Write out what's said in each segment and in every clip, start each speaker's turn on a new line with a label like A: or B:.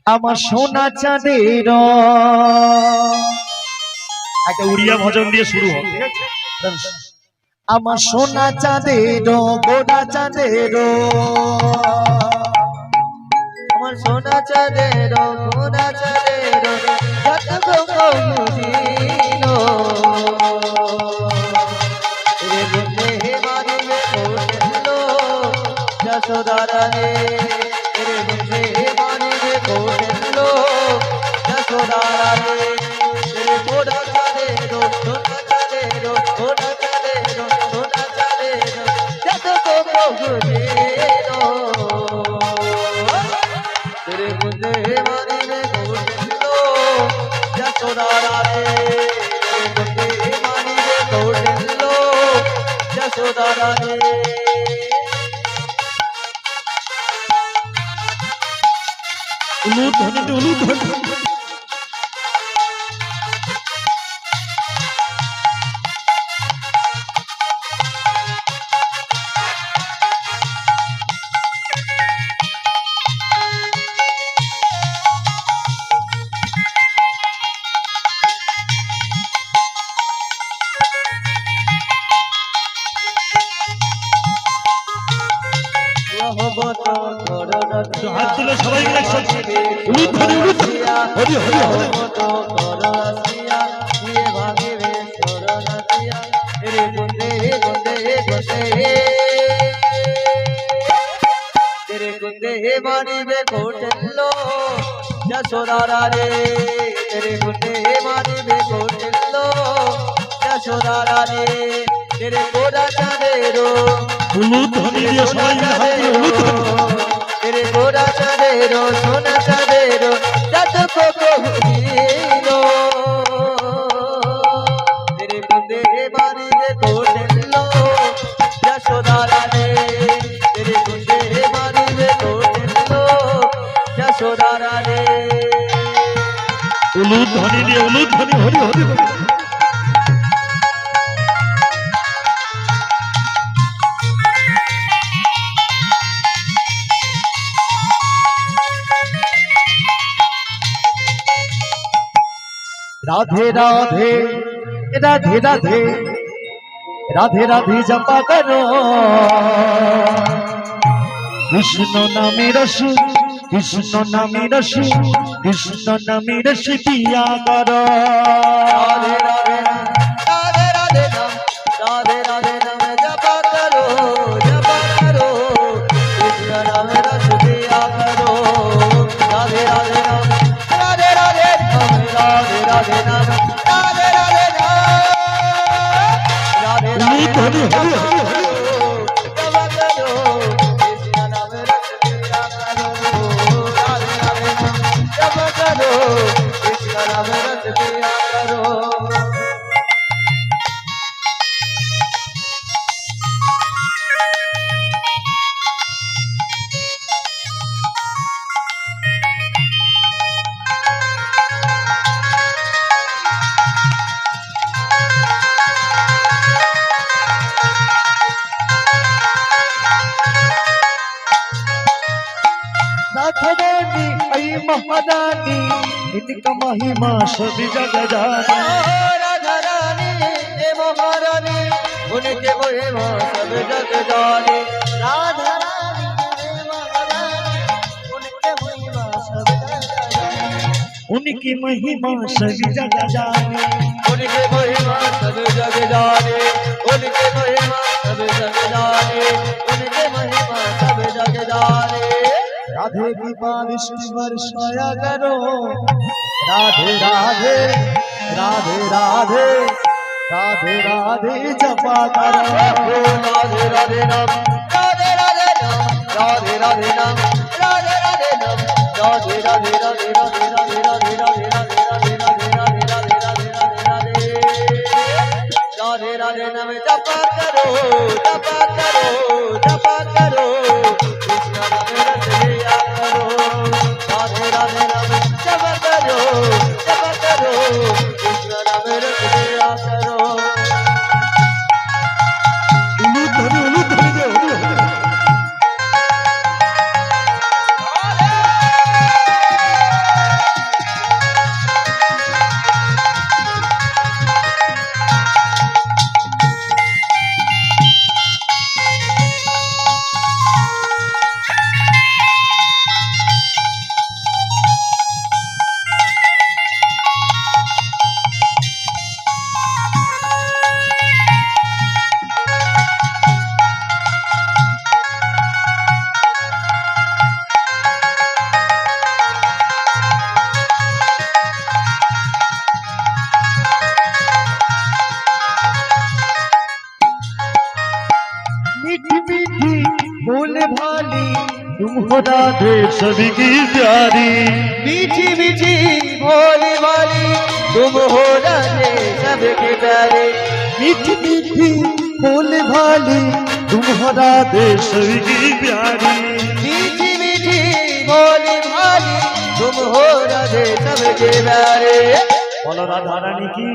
A: আমার সোনা চাঁদের একটা উড়িয়া ভজন দিয়ে শুরু হবে, ঠিক আছে? আমার সোনা চাঁদের গোটা চাঁদের,
B: আমার সোনা চাঁদের গোটা চাঁদের যত বুঝিনো রে বুঝে মারিবে কোটেলো যশোদারে রে বুঝে মারিবে কোটেলো যশোদারে রে গোটা চাঁদের সোনা চাঁদের গোটা চাঁদের সোনা চাঁদের যত বুঝিনো तेरे मुझे मारी में कोटेलो जसोदारा रे तेरे मुझे मारी में कोटेलो जसोदारा रे
A: উলুধ্বনি হাত তুলে সবাই মিলে একসাথে উলুধ্বনি হরি হরি হরি।
B: तेरे गुंदे मारिबे कोटेलो जसोदारा रे तेरे गुंदे मारिबे कोटेलो जसोदारा रे तेरे गोरा चाँदेरो
A: উলুধ্বনি দিয়ে সবাই মিলে হাত তুলে উলুধ্বনি।
B: तेरे गोरा चाँदेरो सोना चाँदेरो जत को भूलिलो तेरे गुंदे मारिबे कोटेलो जसोदारा रे तेरे गुंदे मारिबे कोटेलो जसोदारा रे
A: উলুধ্বনি দিয়ে উলুধ্বনি হরি হরি হরি। राधे राधे राधे राधे राधे राधे जपा करो कृष्ण नामे रस कृष्ण नामे रस कृष्ण नामे रस पिया करो।
B: राधे राधे राधे राधे नाम राधे राधे नाम जपा करो कृष्ण नाम रस पिया करो राधे राधे नाम राधे राधे नाम राधे राधे नाम राधे राधे नाम राधे राधे
A: हरि हरि हरि हरि।
B: जपा करो कृष्ण नाम रस पिया करो राधे राधे नाम जपा करो कृष्ण नाम रस पिया करो
A: नाथरानी ऐ महारानी इनका महिमा सब जग जानी।
B: राधा रानी हे महारानी उनके महिमा सब जग जाने राधा रानी हे महारानी उनके महिमा सब जग जाने
A: उनकी महिमा सब जग जानी।
B: उनके महिमा सब जग जाने उनके महिमा सब जग जाने उनके महिमा सब जग जाने
A: राधे दीपाविष्ट वर्षाया करो राधे राधे राधे राधे राधे राधे जपा करो
B: राधे राधे नाम राधे राधे नाम राधे राधे नाम राधे राधे नाम राधे राधे राधे राधे राधे राधे राधे राधे राधे राधे राधे राधे राधे राधे राधे राधे नाम जपा करो कृष्ण नाम रस लिया करो राधे राधे नाम जपा करो कृष्ण नाम रस लिया करो
A: उलुध्वनि उलुध्वनि दे हरि हरि। राधे सभी की प्यारी।
B: मीठी मीठी भोली भाली तुम हो राधे सबके प्यारे।
A: मीठी मीठी बोले भाली तुम हो राधे सभी की प्यारी।
B: मीठी मीठी भोली भाली तुम हो राधे सबके प्यारे।
A: बोलो राधा रानी की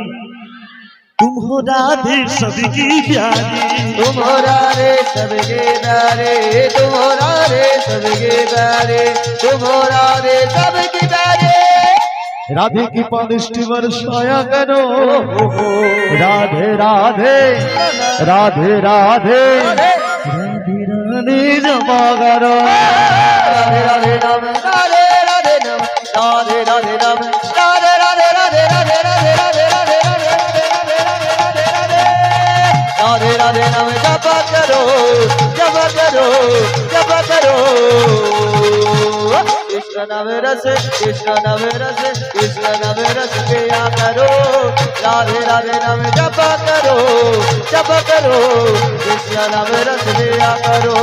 A: तुम हो राधे सभी की प्यारी।
B: तुम हो राधे सबके प्यारे। तुम हो राधे सबके प्यारे। तुम हो राधे सबके प्यारे।
A: राधे की पानिष्टि वर्षाया करो। राधे राधे राधे राधे राधे राधे जमा करो।
B: राधे राधे राम राधे राधे नाम राधे राधे राम राधे राधे राधे राधे राधे राधे राधे राधे राधे राधे राधे राधे नाम जप करो जप करो जप करो। कृष्ण नाम रस कृष्ण नाम रस कृष्ण नाम रस पिया करो। राधे राधे नाम जप करो कृष्ण नाम रस पिया करो।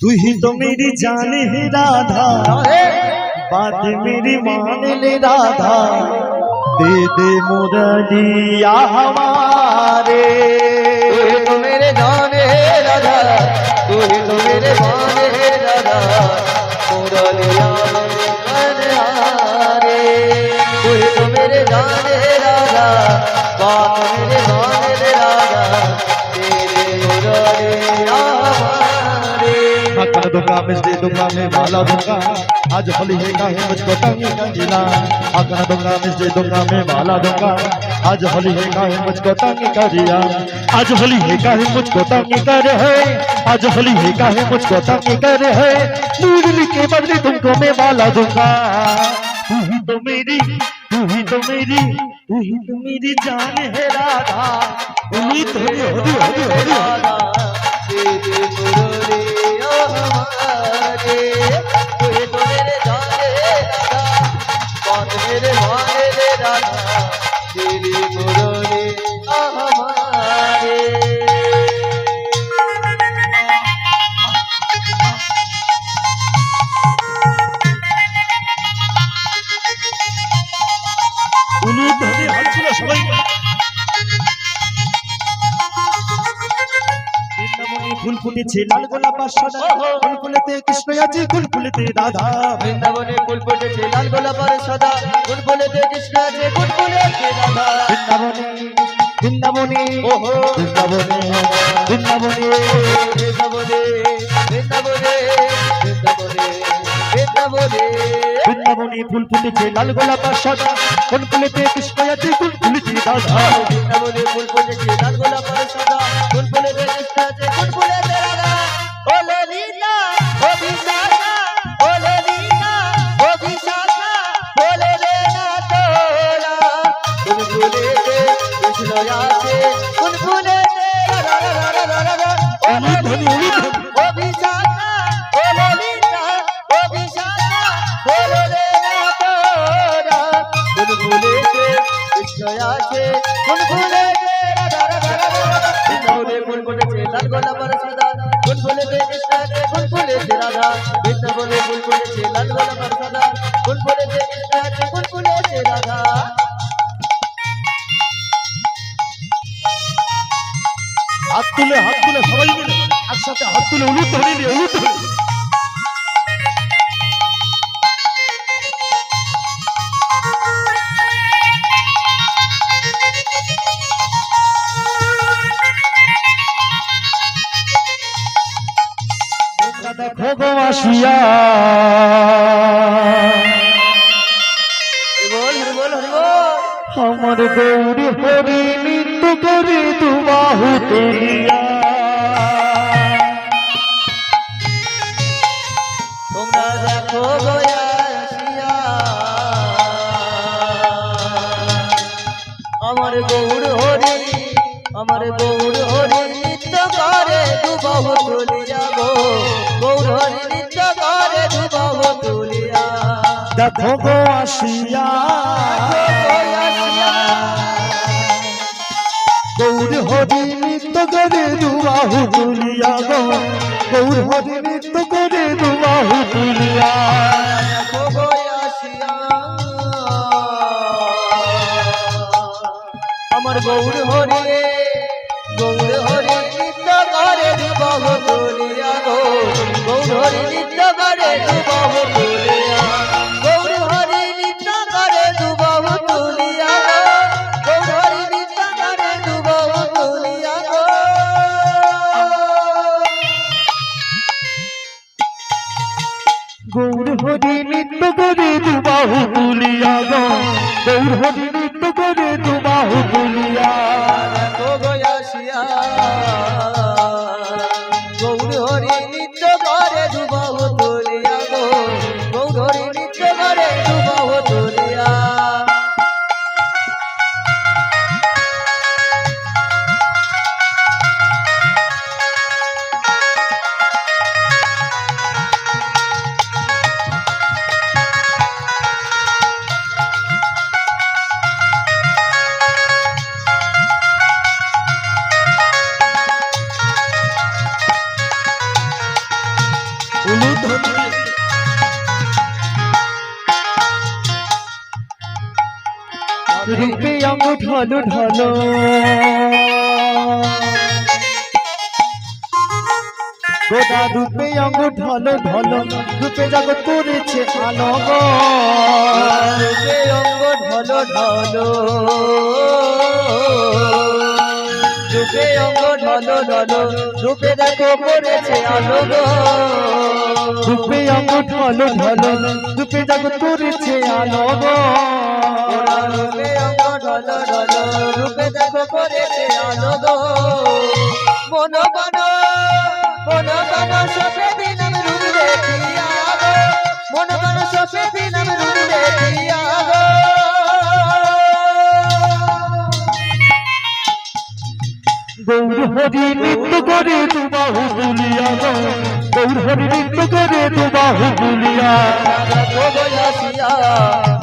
A: तू ही तो मेरी जान है राधा बात मेरी मान ले राधा। दे दे मुरलिया हमारे।
B: तू ही तो मेरे जान है राधा तू ही तो मेरे जान है राधा मुरलिया मेरे मनहारे। तू ही तो मेरे जान है राधा बात मेरे जान है राधा तेरे मुरलिया हमारे।
A: कर दूंगा मिस्टी दूंगा मैं माला दूंगा। आज होली है काहे मुझको तंग करीला। कर दूंगा मिस्टी दूंगा मैं माला दूंगा। आज होली है काहे मुझको तंग करिया। आज होली है काहे मुझको तंग कर है। आज होली है काहे मुझको तंग कर है। मुरली के बदले तुमको मैं माला दूंगा। तू ही तो मेरी तू ही तो मेरी तू ही तो मेरी जान है राधा। उम्मीद हो
B: राधा तेरे मुरलिया हमारे। तू ही तो मेरे जान है राधा बात मेरे माने ले राधा तेरी मुरलिया हमारे।
A: উলুদ ধরে হাঁটছিল সবাই। বৃন্দাবনে ফুল ফুটেছে লাল গোলাপ আর সাদা। ফুল ফুলেতে কৃষ্ণ আছে ফুল ফুলেতে রাধা।
B: বৃন্দাবনে ফুল ফুটেছে লাল গোলাপ আর সাদা ফুল ফুলেতে কৃষ্ণ আছে ফুল ফুলেতে রাধা।
A: বৃন্দাবনে বৃন্দাবনে
B: ওহো
A: বৃন্দাবনে বৃন্দাবনে
B: বৃন্দাবনে বৃন্দাবনে বৃন্দাবনে বৃন্দাবনে
A: বৃন্দাবনে ফুল ফুটেছে লাল গোলাপ আর সাদা। ফুল ফুলেতে কৃষ্ণ আছে ফুল ফুলেতে রাধা।
B: বৃন্দাবনে ফুল ফুটেছে লাল গোলাপ আর সাদা ফুল ফুলেতে কৃষ্ণ আছে ফুল ফুলেতে রাধা। ও ললিতা ও বিশাখা ও ললিতা ও বিশাখা বলে রে না তোরা ফুল ফুলেতে কৃষ্ণ আছে ফুল ফুলেতে রাধা রাধা রাধা রাধা। ও ললিতা ও বিশাখা ও ললিতা ও বিশাখা বলে রে না তোরা ফুল ফুলেতে কৃষ্ণ আছে ফুল ফুলেতে রাধা রাধা রাধা। বৃন্দাবনে ফুল ফুটেছে লাল গোলাপ আর সাদা ফুল ফুলেতে কৃষ্ণ আছে ফুল ফুলেতে রাধা। বৃন্দাবনে ফুল ফুটেছে লাল গোলাপ আর সাদা ফুল ফুলেতে কৃষ্ণ আছে ফুল ফুলেতে রাধা।
A: হাত তুলে সবাই মিলে একসাথে হাত তুলে উলুদ ধরে নিয়ে উলুদ ধরে। দেখো গো আসিয়া
B: হরি বল হরি বল।
A: আমার গৌরী হরি নৃত্য করে দুবাহু তুলিয়া।
B: তোমরা দেখো গয়া আসিয়া আমার গৌর হরি আমার গৌর হরি নিত্য করে দুবাহু তুলিয়া গো গৌর হরি নিত্য করে দুবাহু তুলিয়া।
A: দেখো গো আসিয়া গৌর হরি নৃত্য করে দুবাহু তুলিয়া গো গৌর হরি নৃত্য করে দুবাহু তুলিয়া
B: দেখো গো আসিয়া আমার গৌর হরি রে গৌর হরি নৃত্য করে দুবাহু তুলিয়া গো গৌর হরি নৃত্য করে দুবাহু তুলিয়া গৌর হরি নৃত্য করে দুবাহু তুলিয়া গো গৌর হরি নৃত্য করে দুবাহু তুলিয়া গো
A: গৌর হরি নৃত্য করে দুবাহু তুলিয়া গো গৌর হরি নৃত্য করে দুবাহু তুলিয়া
B: দেখো গো আসিয়া গৌর হরি নৃত্য করে দুবাহু তুলিয়া গো গৌর হরি নৃত্য করে দুবাহু তুলিয়া
A: রূপে অঙ্গ ঢলো ঢলো গোটা রূপে অঙ্গ ঢলো ঢলো রূপে জগৎ করেছে আলো গো
B: রূপে অঙ্গ ঢলো ঢলো রূপে অঙ্গ ঢলো ঢলো রূপে দেখো করেছে আলো গো
A: রূপে অঙ্গ ঢলো ঢলো রূপে জগৎ করেছে আলো গো
B: রূপে অঙ্গ ঢলো ঢলো রূপে দেখো করেছে আলো গো মন মন সপে দিন আমি রূপ দেখিয়া গো মন সপে দিন আমি রূপ দেখিয়া গো
A: গৌর হরি নৃত্য করে দুবাহু তুলিয়া গো গৌর হরি নৃত্য করে দুবাহু তুলিয়া
B: দেখো গো আসিয়া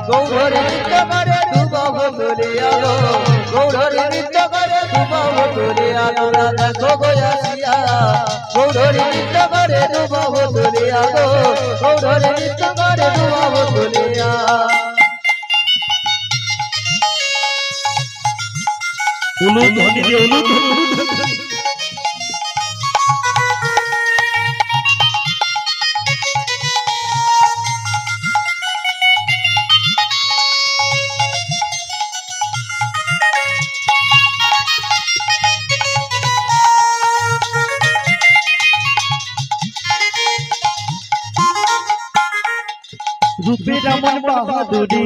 B: গৌর নৃত্য করে দুবাহু তুলিয়া গো গৌর নৃত্য করে দুবাহু তুলিয়া তোরা দেখো গো আসিয়া গৌর নৃত্য করে দুবাহু তুলিয়া গো গৌর নৃত্য করে দুবাহু তুলিয়া
A: উলুধ্বনি দিয়ে উলুধ্বনি রূপে রামন বাহাদুরি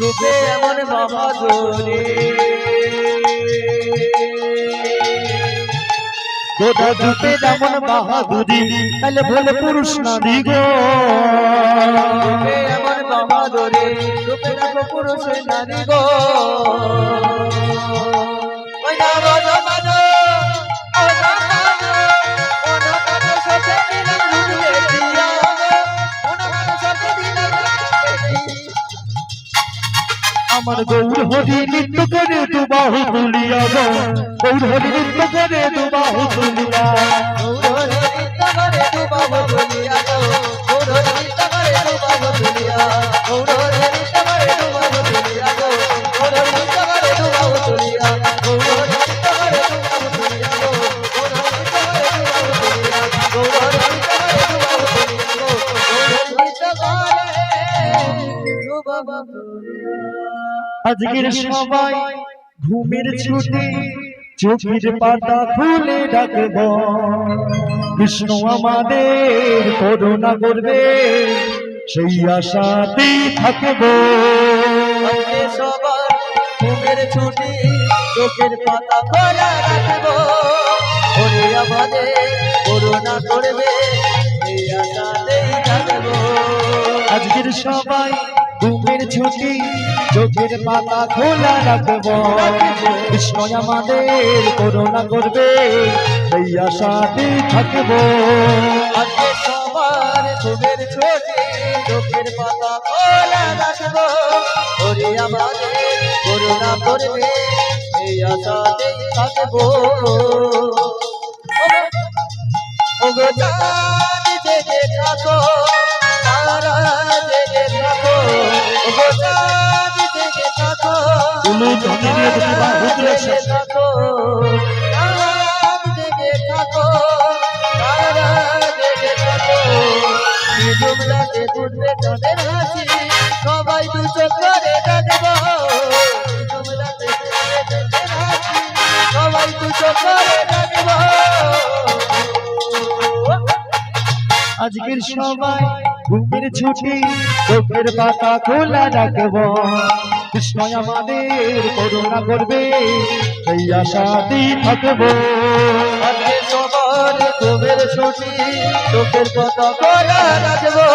B: রূপে এমন বাহাদুরি
A: গোটা রূপে রামন বাহাদুরি তাহলে ভোলে পুরুষ নারী গো
B: রূপে এমন বাহাদুরি রূপে দেখো পুরুষ নারী গো ওই না বলো মানো ও না মানো সতে দিন রূপ দেখিয়া গো ও না মানো সতে দিন
A: আমার গৌর হরি নৃত্য করে দুবাহু তুলিয়া গো গৌর হরি নৃত্য করে দুবাহু তুলিয়া
B: গৌর নৃত্য করে দুবাহু তুলিয়া গো গৌর নৃত্য করে দুবাহু তুলিয়া গৌর নৃত্য করে দুবাহু তুলিয়া গো গৌর নৃত্য করে দুবাহু তুলিয়া গৌর নৃত্য করে দুবাহু তুলিয়া গো গৌর নৃত্য করে দুবাহু তুলিয়া গৌর নৃত্য করে দুবাহু তুলিয়া গো গৌর নৃত্য করে দুবাহু তুলিয়া
A: আজকের সবাই ঘুমের ছুটি চোখের পাতা খুলে রাখব বিষ্ণু আমাদের করুণা করবে সেই আশাতেই থাকব
B: আজকে সবার ঘুমের ছুটি চোখের পাতা খোলা রাখবো ওরে আমাদের করুণা করবে এই আশাতেই থাকবো
A: আজকের সবাই ঘুমের ছুটি চোখের পাতা খোলা রাখব বিষ্ণু আমাদের করুণা করবে সেই আশাতেই থাকব
B: আজকে সবার ঘুমের ছুটি চোখের চোখের পাতা খোলা রাখবো ওরে আমাদের করুণা করবে এই আশাতেই থাকবো ওগো চাঁদ জেগে থাকো তারা জেগে থাকো ওগো চাঁদ জেগে থাকো
A: উলু ধ্বনি দিয়ে দুটি বার হুতলে শেষ
B: থাকো চাঁদ জেগে থাকো তারা জেগে থাকো নিজুম রাতে ফুটবে তাদের হাসি সবাই দু চোখ করে ডাকবো নিজুম রাতে ফুটবে তাদের হাসি সবাই দু চোখ করে ডাকবো
A: আজকের সবাই ঘুমের ছুটি চোখের পাতা খোলা রাখবো কৃষ্ণ আমাদের করুণা করবে সেই আশাতেই থাকবো
B: আজকে সবার ঘুমের ছুটি চোখের পাতা খোলা রাখবো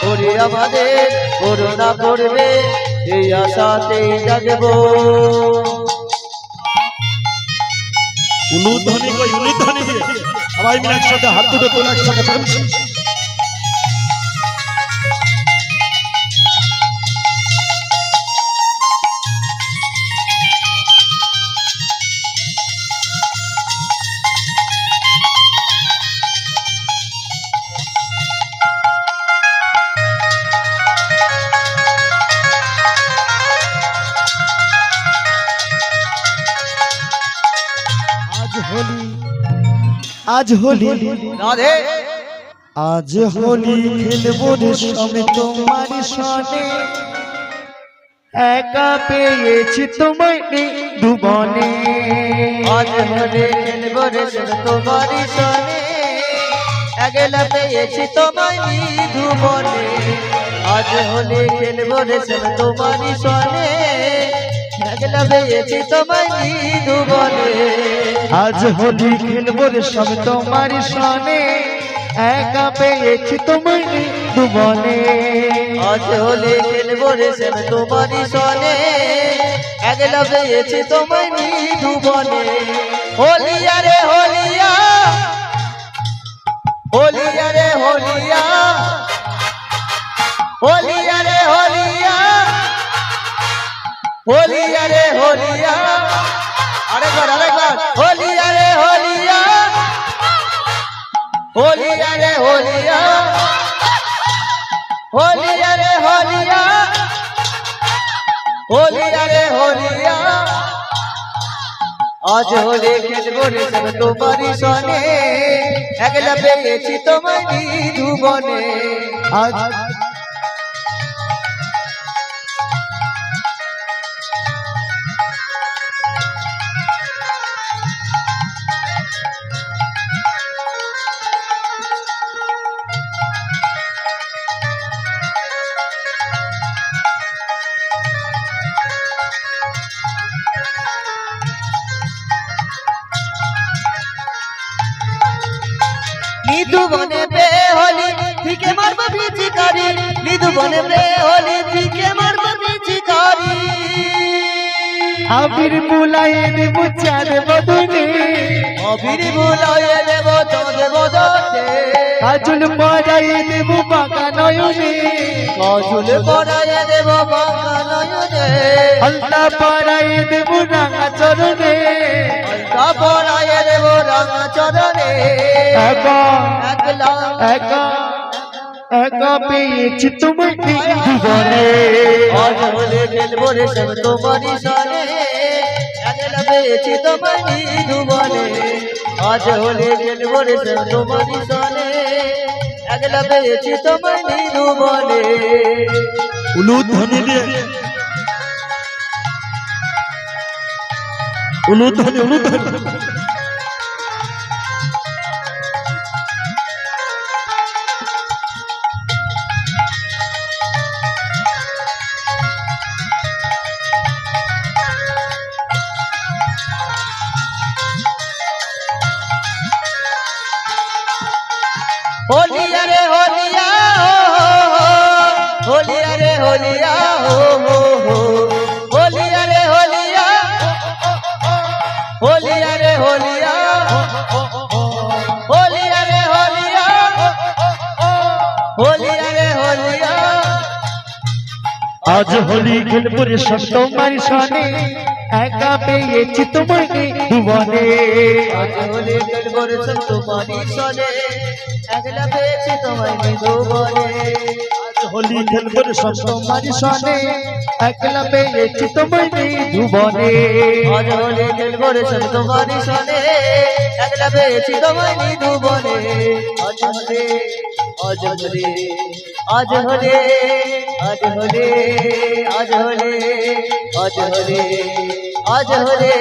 B: ওরে আমাদের করুণা করবে এই আশাতেই জাগবো
A: উলু ধ্বনি কই উলু ধ্বনি দিয়ে সবাই মিলে একসাথে হাত দুটো তোলা একসাথে বলছি আজ হোলি
B: রাধে
A: আজ হোলি খেলবো রে সবে তোমার সনে একা পেয়েছি তোমায় দুবনে
B: আজ হলে খেলবো রে তোমারই সনে একলা পেয়েছি তোমায় ধুবনে আজ হলে খেলবো রে তোমারই সনে একলা পেয়েছি তোমায় ধুবনে
A: আজ হোলি খেলবো রে সবে তোমার সনে একা পেয়েছি তোমায় দুবনে
B: আজ হলে খেলবো রে তোমারই সনে একলা পেয়েছি তোমায় ধুবনে হোলিয়া রে হোলিয়া হোলিয়া রে হোলিয়া হোলিয়া রে হোলিয়া হোলিয়া রে হোলিয়া আরেকবার হোলিয়া রে হোলিয়া হোলিয়া রে হোলিয়া হোলিয়া রে হোলিয়া হোলিয়া রে হোলিয়া আজ হোলি খেলবো রে তোমারই সনে একলা পেয়েছি তোমায় ধুবনে
A: আজ
B: নিদু বনে বে হোলি ফিকে মারবো পিচিকারি নিদু বনে বে হোলি ফিকে মারবো পিচিকারি
A: আবির বুলায়ে দেব চাঁদ বদনে
B: অবির বুলায়ে দেব চাঁদ বদনে
A: কাজল পরায়ে দেব বাঁকা নয়নে
B: কাজল পরায়ে দেব বাঁকা নয়নে
A: আলতা পরায়ে দেব রাঙা চরণে
B: আলতা পরায়ে দেব রাঙা চরণে
A: একা
B: একলা
A: একা একা পেয়েছি তোমায় জীবনে
B: আজ হলে খেলবো রে তোমারই সনে একলা পেয়েছি তোমারই ধুবনে আজ হলে খেলবো রে তোমারই সনে একলা পেয়েছি তোমারই ধুবনে
A: উলু ধ্বনি দিয়ে উলু ধ্বনি
B: होलिया रे होलिया होलिया रे होलिया हो होलिया रे होलिया होलिया रे होलिया होलिया रे होलिया होलिया रे होलिया
A: আজ হোলি খেলবো রে সব তোমার সনে একা পেয়েছি তোমাকে ভুবনে
B: আজ হোলি খেলবো রে সব তোমারই সনে একলা পেয়েছি তোমায় মৃদুবনে
A: আজ হোলি খেলবো রে সব তোমার সনে একলা পেয়েছি তোমাকে ভুবনে
B: আজ হোলি খেলবো রে সব তোমারই সনে একলা পেয়েছি তোমায় মৃদুবনে আজ হোলি আজ হোলি আজ হোলি আজ হোলি আজ হোলি আজ হোলি আজ হোলি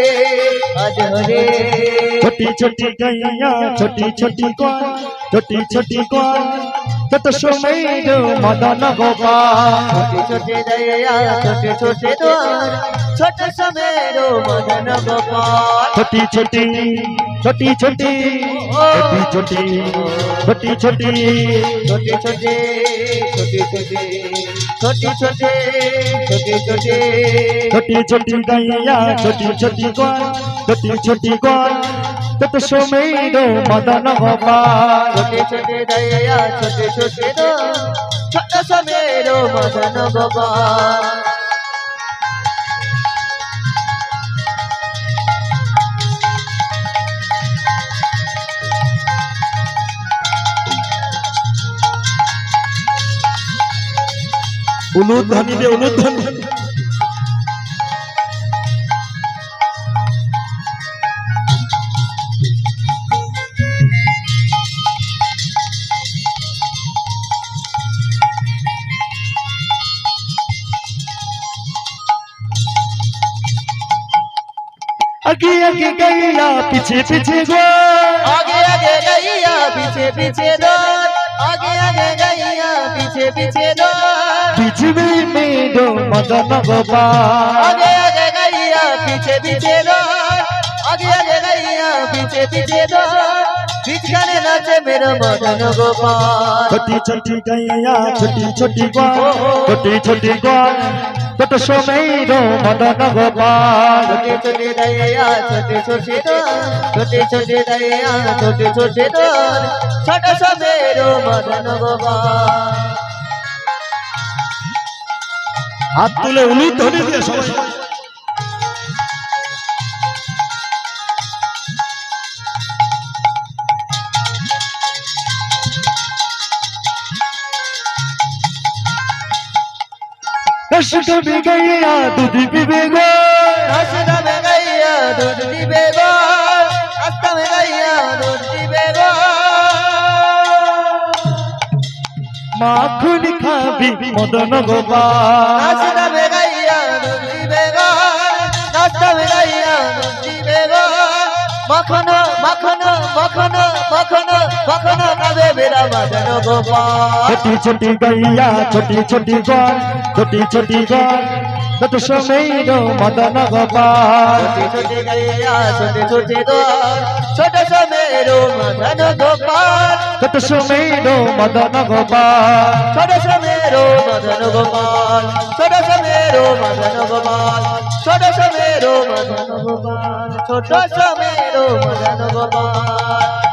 B: আজ হোলি
A: छोटी छोटी गैया छोटी छोटी ग्वाल छोटी छोटी ग्वाल तत सुमेर मदन गोपाल
B: छोटे छोटे दया छोटे छोटे द्वार छोटे समेरो मदन गोपाल
A: छोटी छोटी छोटी छोटी छोटी छोटी छोटी छोटी
B: छोटे छोटे छोटे छोटे छोटे छोटे छोटे छोटे
A: छोटी छोटी गैया छोटी छोटी ग्वाल छोटी छोटी ग्वाल तत सुमेर मदन गोपाल
B: छोटे छोटे दया छोटे छोटे द्वार छोटे समेरो मदन गोपाल
A: उलूध्वनि दे उलूध्वनि आगे आगे गैया पीछे पीछे गो
B: आगे आगे गैया पीछे पीछे दौड़ आगे आगे गैया पीछे पीछे दौड़
A: बीच में मेरे मदन गोपाल
B: आगे आगे गैया पीछे पीछे दौड़ आगे आगे गैया पीछे पीछे दौड़ बीच गाने नाचे मेरा मदन गोपाल
A: छोटी छोटी गैया छोटी छोटी ग्वाल छोटी छोटी ग्वाल तत सुमेर मदन गोपाल
B: छोटे छोटे दया छोटे छोटे दौड़ छोटे छोटे दया छोटे छोटे दौड़ छोटा सा मेरो मदन गोपाल
A: हाथ तुले उलूध्वनि দিয়ে সবাই रस भी गैया दूध पीबे गो
B: रास्ता में गैया दूध पीबे गो रास्ता में गैया दूध पीबे गो
A: माखन खाबी मदन गोपाल
B: रास्ता में गैया दूध पीबे गो रास्ता में गैया दूध पीबे गो मखन मखन मखन मखन मखन खाबे मेरा मदन गोपाल
A: छोटी छोटी गैया छोटी छोटी ग्वाल छोटी छोटी ग्वाल तत सुमेर मदन गोपाल
B: छोटे छोटे गैया छोटे छोटे द्वार छोटे सा मेरो मदन गोपाल
A: तत सुमेर मदन गोपाल
B: छोटे सा मेरो मदन गोपाल छोटे सा मेरो मदन गोपाल छोटे सा मेरो मदन गोपाल छोटा सा मेरो मदन गोपाल